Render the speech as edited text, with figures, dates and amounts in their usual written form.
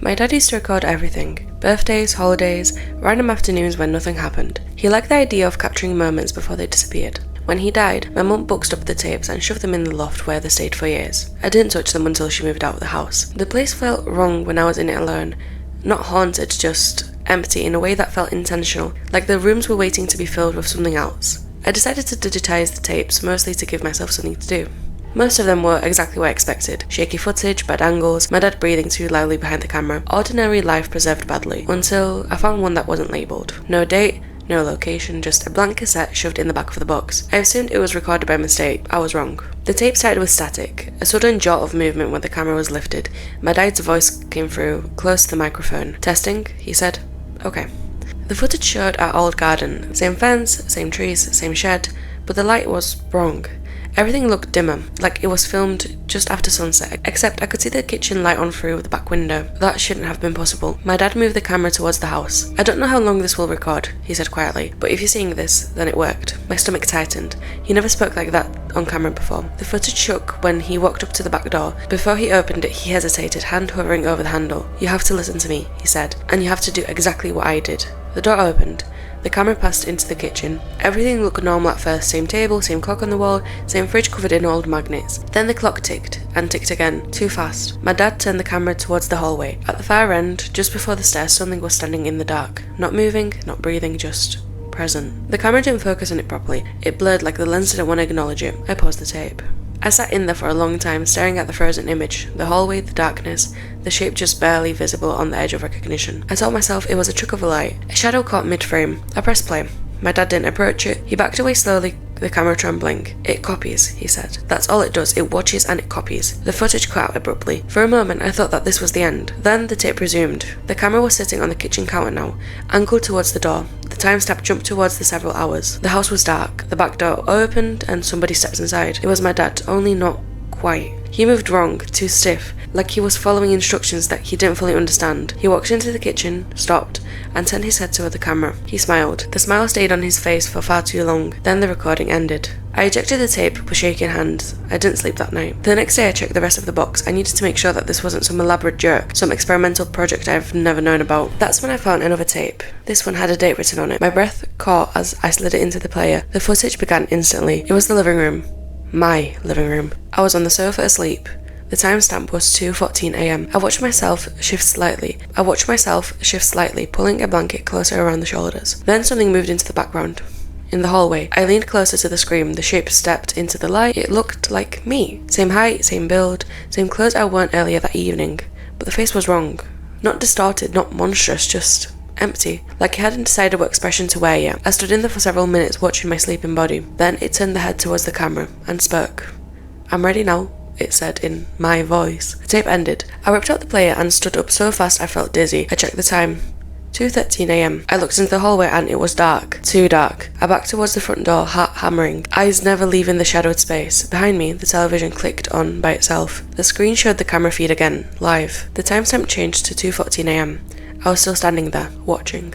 My dad used to record everything. Birthdays, holidays, random afternoons when nothing happened. He liked the idea of capturing moments before they disappeared. When he died, my mum boxed up the tapes and shoved them in the loft where they stayed for years. I didn't touch them until she moved out of the house. The place felt wrong when I was in it alone. Not haunted, just empty in a way that felt intentional, like the rooms were waiting to be filled with something else. I decided to digitize the tapes, mostly to give myself something to do. Most of them were exactly what I expected. Shaky footage, bad angles, my dad breathing too loudly behind the camera. Ordinary life preserved badly, until I found one that wasn't labelled. No date, no location, just a blank cassette shoved in the back of the box. I assumed it was recorded by mistake. I was wrong. The tape started with static, a sudden jolt of movement when the camera was lifted. My dad's voice came through, close to the microphone. "Testing," he said. "Okay." The footage showed our old garden. Same fence, same trees, same shed, but the light was wrong. Everything looked dimmer, like it was filmed just after sunset, except I could see the kitchen light on through the back window. That shouldn't have been possible. My dad moved the camera towards the house. "I don't know how long this will record," he said quietly, "but if you're seeing this, then it worked." My stomach tightened. He never spoke like that on camera before. The footage shook when he walked up to the back door. Before he opened it, he hesitated, hand hovering over the handle. "You have to listen to me," he said, "and you have to do exactly what I did." The door opened. The camera passed into the kitchen. Everything looked normal at first. Same table, same clock on the wall, same fridge covered in old magnets. Then the clock ticked, and ticked again, too fast. My dad turned the camera towards the hallway. At the far end, just before the stairs, something was standing in the dark. Not moving, not breathing, just present. The camera didn't focus on it properly. It blurred like the lens didn't want to acknowledge it. I paused the tape. I sat in there for a long time, staring at the frozen image, the hallway, the darkness, the shape just barely visible on the edge of recognition. I told myself it was a trick of a light. A shadow caught mid-frame. I pressed play. My dad didn't approach it. He backed away slowly, the camera trembling. "It copies," he said. "That's all it does. It watches and it copies." The footage cut out abruptly. For a moment, I thought that this was the end. Then the tape resumed. The camera was sitting on the kitchen counter now, angled towards the door. The timestamp jumped towards the several hours. The house was dark. The back door opened and somebody stepped inside. It was my dad, only not quite. He moved wrong, too stiff, like he was following instructions that he didn't fully understand. He walked into the kitchen, stopped, and turned his head toward the camera. He smiled. The smile stayed on his face for far too long. Then the recording ended. I ejected the tape with shaking hands. I didn't sleep that night. The next day I checked the rest of the box. I needed to make sure that this wasn't some elaborate joke, some experimental project I've never known about. That's when I found another tape. This one had a date written on it. My breath caught as I slid it into the player. The footage began instantly. It was the living room. My living room. I was on the sofa asleep. The timestamp was 2:14 a.m. I watched myself shift slightly, pulling a blanket closer around the shoulders. Then something moved into the background. In the hallway, I leaned closer to the screen. The shape stepped into the light. It looked like me. Same height, same build, same clothes I worn earlier that evening. But the face was wrong. Not distorted, not monstrous, just empty, like it hadn't decided what expression to wear yet. I stood in there for several minutes watching my sleeping body. Then it turned the head towards the camera and spoke. "I'm ready now," it said in my voice. The tape ended. I ripped out the player and stood up so fast I felt dizzy. I checked the time. 2:13 a.m. I looked into the hallway and it was dark. Too dark. I backed towards the front door, heart hammering, eyes never leaving the shadowed space. Behind me, the television clicked on by itself. The screen showed the camera feed again, live. The timestamp changed to 2:14 a.m. I was still standing there, watching.